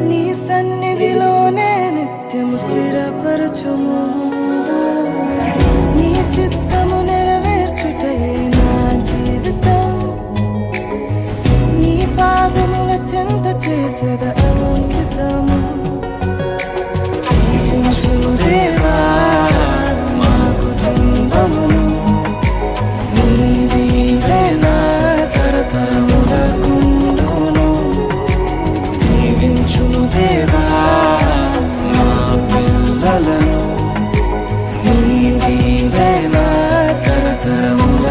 నీ సన్నిధిలోనే నిత్యము స్థిరపరచుము. నీ చిత్తము నెరవేర్చుటయే నా జీవితం. నీ పాదముల చెంత చేసేద అంకితము. దీవించు దేవా మా కుటుంబమును. నీ దీవెన తరతరములకుండును. దీవించును దేవా మా పిల్లలను. నీ దీవెన తరతరములకుండును.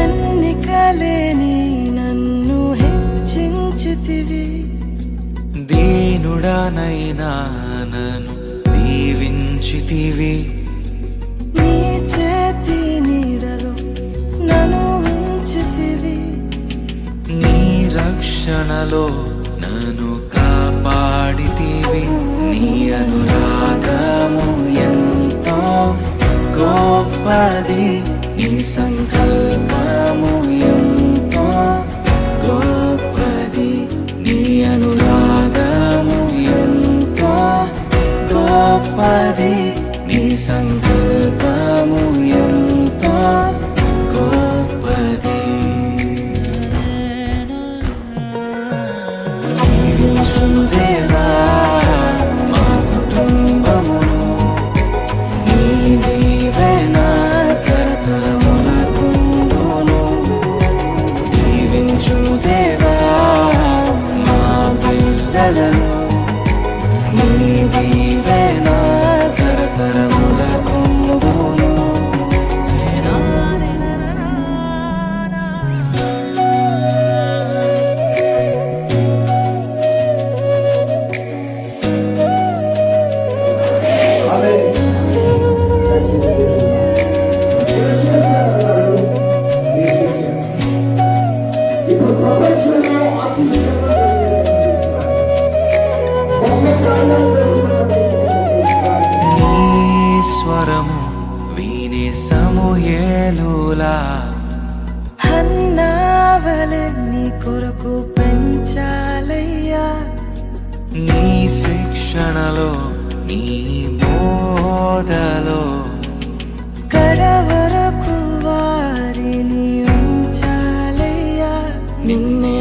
ఎన్నికలేని నన్ను హెచ్చించితివి. దీనుడనైనా నన్ను దీవించితివి. నీ చేతి నీడలో నన్ను ఉంచితివి. నీ రక్షణలో నన్ను కాపాడితివి. నీ అనురాగము ఎంతో గొప్పది. నీ సంకల్పము ఎంతో గొప్పది. నీ అనురాగము ఎంతో గొప్పది. నీ సంకల్పము ఎంతో గొప్పది. దీవించుము దేవా మా కుటుంబమును. నీ దీవెన తరతరములకుండును. దీవించుము దేవా మా పిల్లలను. నీ దీవెన తరతరములకుండును. నీ స్వరము వినే సమూయేలులా హన్నావలె నీ కొరకు పెంచాలయ్యా. నీ శిక్షణలో నీ బోధలో కడవరకు వారిని ఉంచాలయ్యా. నిన్నే